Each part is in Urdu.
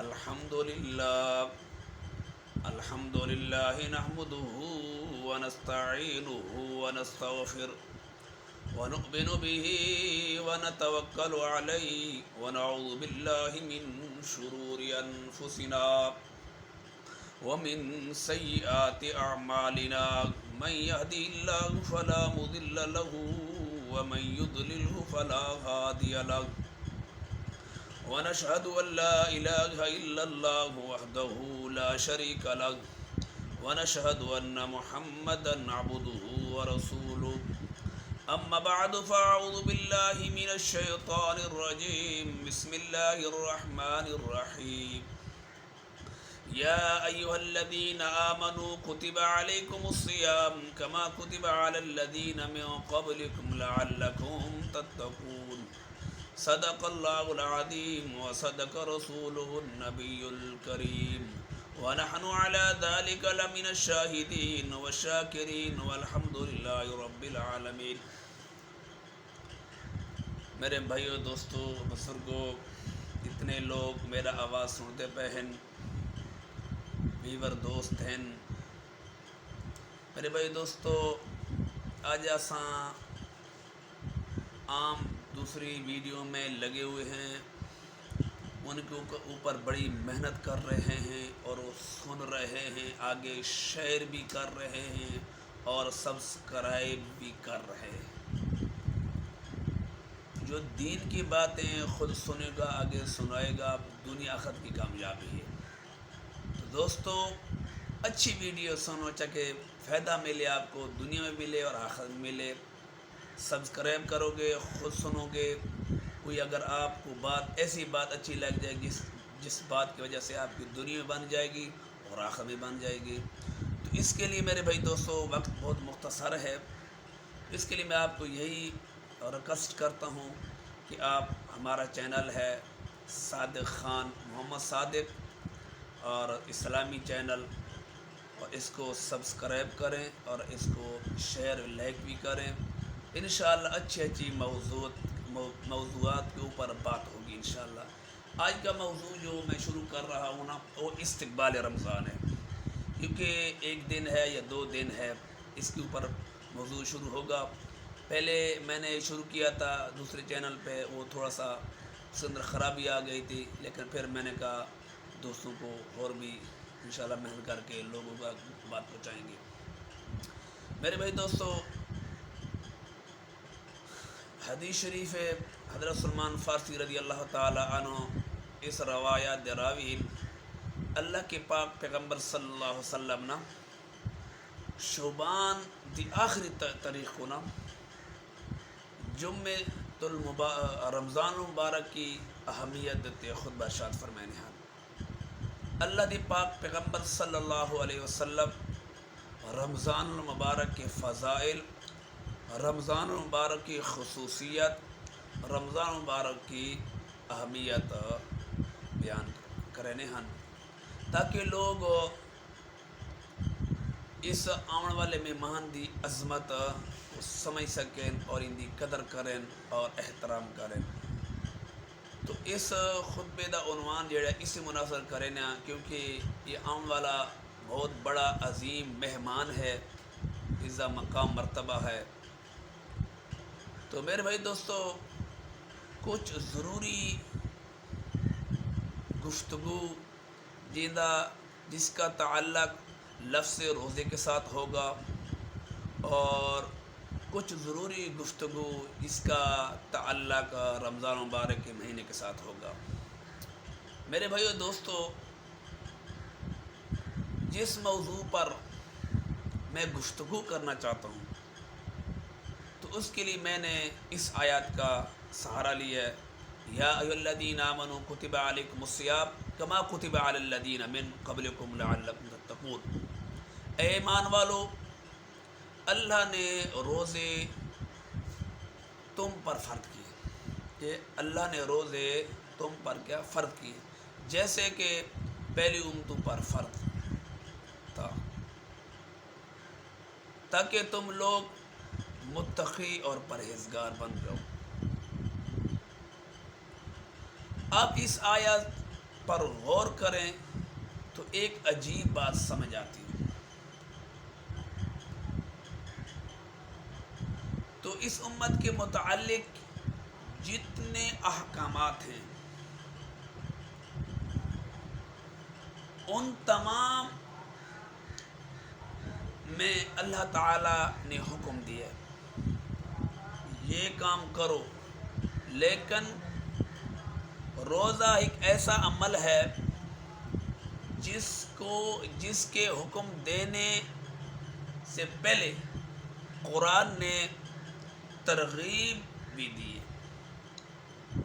الحمد لله نحمده ونستعينه ونستغفره ونؤمن به ونتوكل عليه ونعوذ بالله من شرور أنفسنا ومن سيئات أعمالنا من يهدي الله فلا مضل له ومن يضلله فلا هادي له ونشهد أن لا إله إلا الله وحده لا شريك له ونشهد أن محمدا عبده ورسوله أما بعد فأعوذ بالله من الشيطان الرجيم بسم الله الرحمن الرحيم يا أيها الذين آمنوا كتب عليكم الصيام كما كتب على الذين من قبلكم لعلكم تتقون صدق الله العظيم وصدق رسوله النبي الكريم ونحن على ذلك لمن الشاهدين والشاكرين والحمد لله رب العالمين۔ میرے بھائیو، دوستو، بزرگو، اتنے لوگ میرا آواز سنتے پہ ہیں، ویور دوست ہیں۔ میرے بھائی دوستو، آج اساں عام دوسری ویڈیو میں لگے ہوئے ہیں، ان کے اوپر بڑی محنت کر رہے ہیں اور وہ سن رہے ہیں، آگے شیئر بھی کر رہے ہیں اور سبسکرائب بھی کر رہے ہیں۔ جو دین کی باتیں خود سنے گا، آگے سنائے گا، دنیا آخرت کی کامیابی ہے۔ تو دوستو، اچھی ویڈیو سنو چکے فائدہ ملے، آپ کو دنیا میں ملے اور آخرت میں ملے۔ سبسکرائب کرو گے، خود سنو گے، کوئی اگر آپ کو ایسی بات اچھی لگ جائے گی جس بات کی وجہ سے آپ کی دنیا میں بن جائے گی اور آخرت میں بن جائے گی، تو اس کے لیے میرے بھائی دوستو وقت بہت مختصر ہے۔ اس کے لیے میں آپ کو یہی ریکویسٹ کرتا ہوں کہ آپ ہمارا چینل ہے صادق خان محمد صادق اور اسلامی چینل، اور اس کو سبسکرائب کریں اور اس کو شیئر لائک بھی کریں۔ انشاءاللہ اچھی موضوعات کے اوپر بات ہوگی انشاءاللہ۔ آج کا موضوع جو میں شروع کر رہا ہوں نا، وہ استقبال رمضان ہے، کیونکہ ایک دن ہے یا 2 دن ہے، اس کے اوپر موضوع شروع ہوگا۔ پہلے میں نے شروع کیا تھا دوسرے چینل پہ، وہ تھوڑا سا اس کے اندر خرابی آ گئی تھی، لیکن پھر میں نے کہا دوستوں کو اور بھی انشاءاللہ محنت کر کے لوگوں کا بات پہنچائیں گے۔ میرے بھائی دوستو، حدیث شریف ہے حضرت سلمان فارسی رضی اللہ تعالی عنہ، اس روایات دراوی اللہ کے پاک پیغمبر صلی اللہ علیہ وسلم نا شعبان دی آخری تاریخ کو نا رمضان المبارک کی اہمیت دیتے خطبہ ارشاد فرمائے ہیں۔ اللہ دی پاک پیغمبر صلی اللہ علیہ وسلم رمضان المبارک کے فضائل، رمضان المبارک کی خصوصیت، رمضان المبارک کی اہمیت بیان کرنے ہیں، تاکہ لوگ اس آنے والے مہمان دی عظمت سمجھ سکیں اور ان دی قدر کریں اور احترام کریں۔ تو اس خطبے دا عنوان جڑا اسی مناظر کریں، کیونکہ یہ آنے والا بہت بڑا عظیم مہمان ہے، عزا مقام مرتبہ ہے۔ تو میرے بھائی دوستو، کچھ ضروری گفتگو جس کا تعلق لفظ روزے کے ساتھ ہوگا، اور کچھ ضروری گفتگو جس کا تعلق رمضان مبارک کے مہینے کے ساتھ ہوگا۔ میرے بھائیو دوستو، جس موضوع پر میں گفتگو کرنا چاہتا ہوں، تو اس کے لیے میں نے اس آیات کا سہارا لیا ہے۔ یا ایھا الذین آمنوا کتب علیکم الصیام کما کتب علی الذین من قبلکم لعلکم تتقون۔ اے ایمان والو، اللہ نے روزے تم پر فرض کیے، کہ اللہ نے روزے تم پر کیا فرض کیے، جیسے کہ پہلی امتوں پر فرض تھا، تاکہ تم لوگ متقی اور پرہیزگار بن جاؤ۔ اب اس آیت پر غور کریں تو ایک عجیب بات سمجھ آتی ہے۔ تو اس امت کے متعلق جتنے احکامات ہیں ان تمام میں اللہ تعالی نے حکم دیا یہ کام کرو، لیکن روزہ ایک ایسا عمل ہے جس کے حکم دینے سے پہلے قرآن نے ترغیب بھی دی ہے۔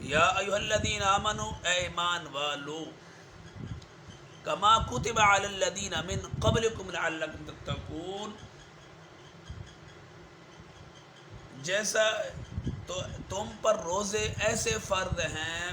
یا ایھا الذین آمنوا، اے ایمان والو، کما کتب علی الذین من قبلکم لعلکم تتقون، جیسا تو تم پر روزے ایسے فرض ہیں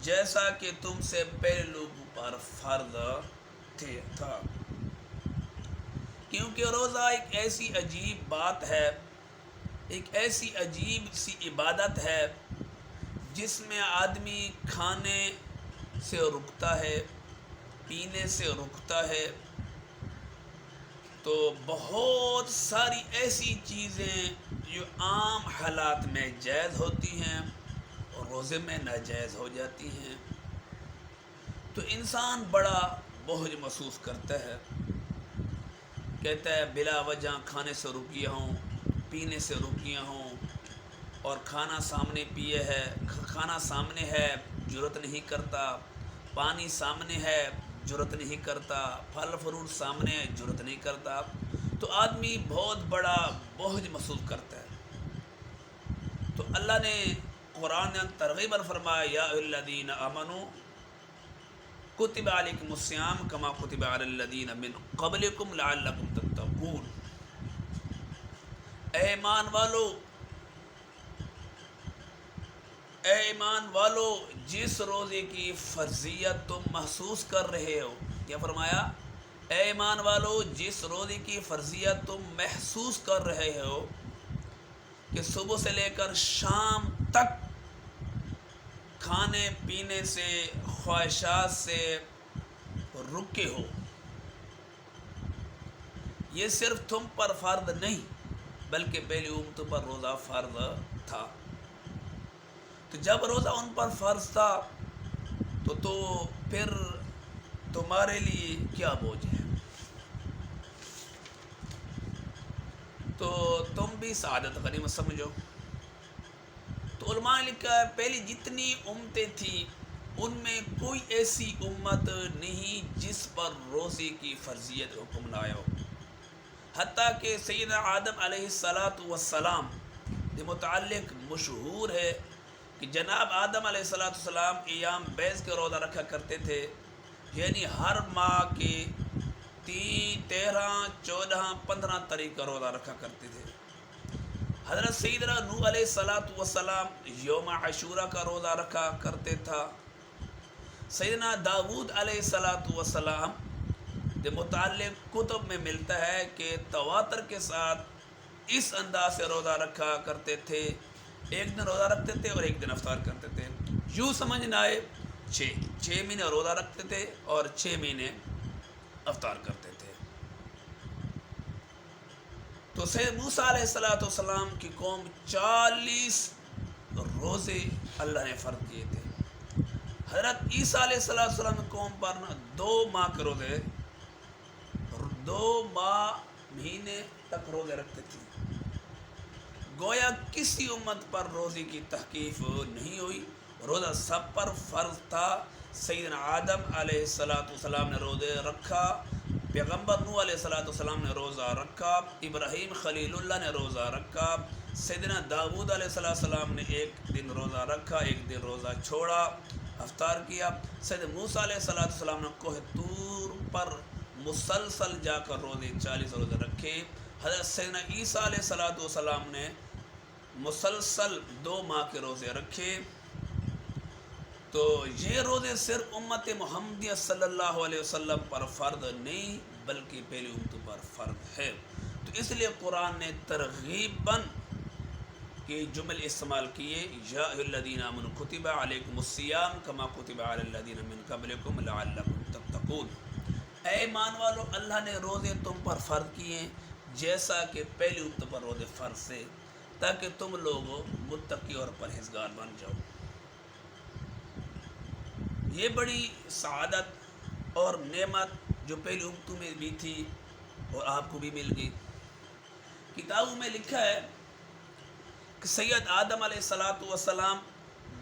جیسا کہ تم سے پہلے لوگوں پر فرض تھا۔ کیونکہ روزہ ایک ایسی عجیب بات ہے، ایک ایسی عجیب سی عبادت ہے جس میں آدمی کھانے سے رکتا ہے، پینے سے رکتا ہے، تو بہت ساری ایسی چیزیں جو عام حالات میں جائز ہوتی ہیں اور روزے میں ناجائز ہو جاتی ہیں، تو انسان بڑا بوجھ محسوس کرتا ہے، کہتا ہے بلا وجہ کھانے سے رک گیا ہوں، پینے سے رک گیا ہوں، اور کھانا سامنے ہے جرت نہیں کرتا، پانی سامنے ہے جرت نہیں کرتا، پھل فروٹ سامنے ہے جرت نہیں کرتا، تو آدمی بہت بڑا بوجھ محسوس کرتا ہے۔ تو اللہ نے قرآن نے ترغیباً فرمایا یا ایھا الذین آمنوا کتب علیکم الصیام کما کتب علی الذین من قبلکم لعلکم تتقون، اے ایمان والو جس روزے کی فرضیت تم محسوس کر رہے ہو، کیا فرمایا؟ اے ایمان والو جس روزے کی فرضیت تم محسوس کر رہے ہو کہ صبح سے لے کر شام تک کھانے پینے سے، خواہشات سے رکے ہو، یہ صرف تم پر فرض نہیں بلکہ پہلی امتوں پر روزہ فرض تھا۔ تو جب روزہ ان پر فرض تھا تو پھر تمہارے لیے کیا بوجھ ہے؟ تو تم بھی سعادت غنیمت سمجھو۔ تو علماء نے لکھا ہے پہلی جتنی امتیں تھیں ان میں کوئی ایسی امت نہیں جس پر روزے کی فرضیت حکم نہ آیا ہو، حتیٰ کہ سیدنا آدم علیہ السلام کے متعلق مشہور ہے کہ جناب آدم علیہ السلام ایام بیض کے روزہ رکھا کرتے تھے، یعنی ہر ماہ کے 13، 14، 15 تاریخ کا روزہ رکھا کرتے تھے۔ حضرت سیدنا نوح علیہ السلام یوم عاشورہ کا روزہ رکھا کرتے تھا۔ سیدنا داؤد علیہ السلام کے متعلق کتب میں ملتا ہے کہ تواتر کے ساتھ اس انداز سے روزہ رکھا کرتے تھے، ایک دن روزہ رکھتے تھے اور ایک دن افطار کرتے تھے۔ یوں سمجھنا ہے 6 مہینے روزہ رکھتے تھے اور 6 مہینے افطار کرتے تھے۔ تو سید موسیٰ علیہ السلام کی قوم 40 روزے اللہ نے فرض کیے تھے۔ حضرت عیسیٰ علیہ السلام کی قوم پر 2 ماہ کے روزے، 2 مہینے تک روزے رکھتے تھے۔ گویا کسی امت پر روزے کی تحقیق نہیں ہوئی، روزہ سب پر فرض تھا۔ سیدنا آدم علیہ السلام نے روزے رکھا، پیغمبر نوح علیہ السلام نے روزہ رکھا، ابراہیم خلیل اللہ نے روزہ رکھا، سیدنا داؤد علیہ السلام نے ایک دن روزہ رکھا، ایک دن روزہ چھوڑا، افطار کیا۔ سیدنا موسیٰ علیہ السلام نے کوہ طور پر مسلسل جا کر روزے 40 روزے رکھے۔ حضرت سیدنا عیسیٰ علیہ السلام نے مسلسل 2 ماہ کے روزے رکھے۔ تو یہ روزے صرف امت محمدیہ صلی اللہ علیہ وسلم پر فرض نہیں بلکہ پہلی امتوں پر فرض ہے۔ تو اس لیے قرآن نے ترغیباً کے جمل استعمال کیے، یا الذین آمنوا کتب علیکم الصیام کما کتب علی الذین من قبلکم لعلکم تتقون، اے ایمان والو اللہ نے روزے تم پر فرض کیے جیسا کہ پہلی امت پر روزے فرض سے، تاکہ تم لوگ متقی اور پرہیزگار بن جاؤ۔ یہ بڑی سعادت اور نعمت جو پہلی امتوں میں بھی تھی اور آپ کو بھی مل گئی۔ کتابوں میں لکھا ہے کہ سید آدم علیہ السلام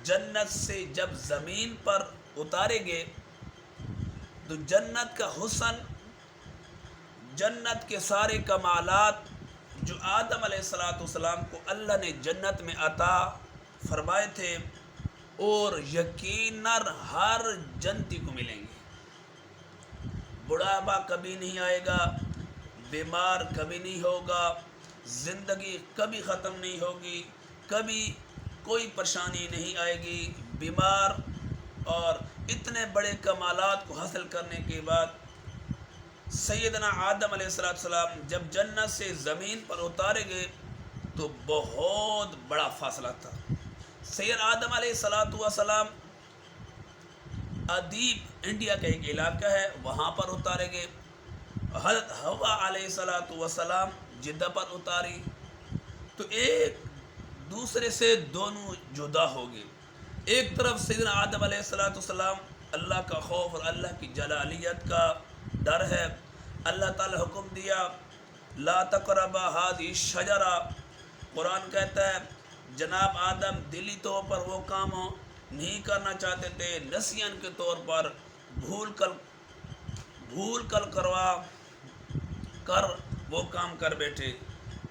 جنت سے جب زمین پر اتارے گئے تو جنت کا حسن، جنت کے سارے کمالات جو آدم علیہ السلام کو اللہ نے جنت میں عطا فرمائے تھے، اور یقیناً ہر جنتی کو ملیں گے۔ بڑھاپا کبھی نہیں آئے گا، بیمار کبھی نہیں ہوگا، زندگی کبھی ختم نہیں ہوگی، کبھی کوئی پریشانی نہیں آئے گی۔ بیمار اور اتنے بڑے کمالات کو حاصل کرنے کے بعد سیدنا آدم علیہ السلام جب جنت سے زمین پر اتارے گئے تو بہت بڑا فاصلہ تھا۔ سید آدم علیہ السلام ادیب انڈیا کا ایک علاقہ ہے، وہاں پر اتارے گئے۔ حضرت حوا علیہ السلام جدہ پر اتاری تو ایک دوسرے سے دونوں جدا ہو گئے۔ ایک طرف سیدنا آدم علیہ السلام اللہ کا خوف اور اللہ کی جلالیت کا ڈر ہے، اللہ تعالی حکم دیا لا تقربا هذه الشجرہ، قرآن کہتا ہے جناب آدم دلی طور پر وہ کام نہیں کرنا چاہتے تھے، نسیان کے طور پر بھول کر وہ کام کر بیٹھے۔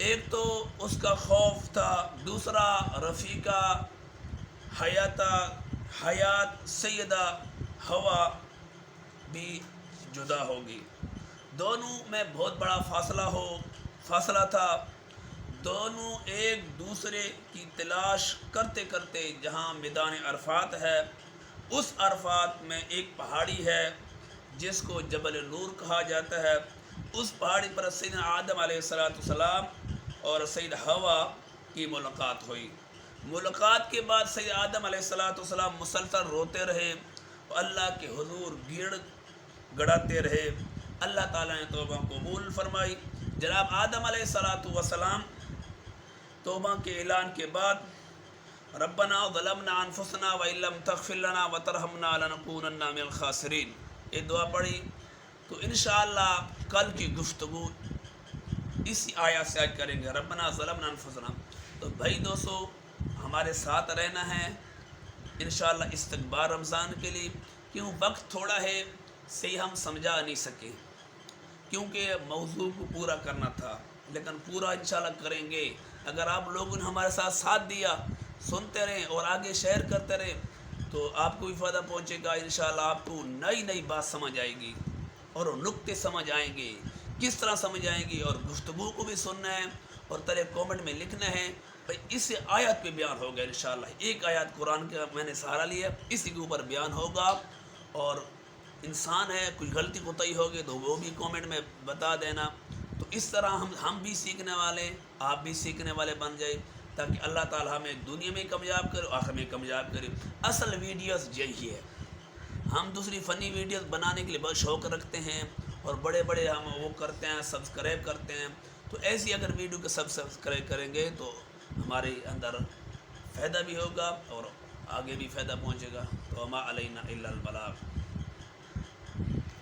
ایک تو اس کا خوف تھا، دوسرا رفیقہ حیات سیدہ حوا بھی جدا ہوگی۔ دونوں میں بہت بڑا فاصلہ تھا۔ دونوں ایک دوسرے کی تلاش کرتے کرتے جہاں میدان عرفات ہے، اس عرفات میں ایک پہاڑی ہے جس کو جبل نور کہا جاتا ہے، اس پہاڑی پر سیدنا آدم علیہ السلام اور سید حوا کی ملاقات ہوئی۔ ملاقات کے بعد سید آدم علیہ السلام مسلسل روتے رہے، اللہ کے حضور گڑ گڑاتے رہے۔ اللہ تعالیٰ نے توبہ قبول فرمائی۔ جناب آدم علیہ السلام توبہ کے اعلان کے بعد ربنا ظلمنا انفسنا وان لم تغفر لنا وترحمنا لنکونن من الخاسرین، یہ دعا پڑھی۔ تو انشاءاللہ کل کی گفتگو اسی آیات سے آج کریں گے، ربنا ظلمنا انفسنا۔ تو بھائی دوستو ہمارے ساتھ رہنا ہے انشاءاللہ استقبال رمضان کے لیے، کیوں وقت تھوڑا ہے صحیح ہم سمجھا نہیں سکے کیونکہ موضوع کو پورا کرنا تھا، لیکن پورا انشاءاللہ کریں گے۔ اگر آپ لوگوں نے ہمارے ساتھ دیا، سنتے رہیں اور آگے شیئر کرتے رہیں تو آپ کو بھی فائدہ پہنچے گا۔ انشاءاللہ آپ کو نئی بات سمجھ آئے گی اور نکتے سمجھ آئیں گے، کس طرح سمجھ آئیں گی، اور گفتگو کو بھی سننا ہے اور طرح کومنٹ میں لکھنا ہے بھائی اس آیات پہ بیان ہوگا انشاءاللہ۔ ایک آیات قرآن کا میں نے سہارا لیا، اسی کے اوپر بیان ہوگا، اور انسان ہے کوئی غلطی کوتاہی ہوگی تو وہ بھی کومنٹ میں بتا دینا۔ تو اس طرح ہم بھی سیکھنے والے، آپ بھی سیکھنے والے بن جائے، تاکہ اللہ تعالی ہمیں دنیا میں کامیاب کرے، آخر میں کامیاب کرے۔ اصل ویڈیوز یہی ہے، ہم دوسری فنی ویڈیوز بنانے کے لیے بہت شوق رکھتے ہیں اور بڑے ہم وہ کرتے ہیں، سبسکرائب کرتے ہیں۔ تو ایسی اگر ویڈیو کو سبسکرائب کریں گے تو ہمارے اندر فائدہ بھی ہوگا اور آگے بھی فائدہ پہنچے گا۔ تو وما علینا الا البلاغ۔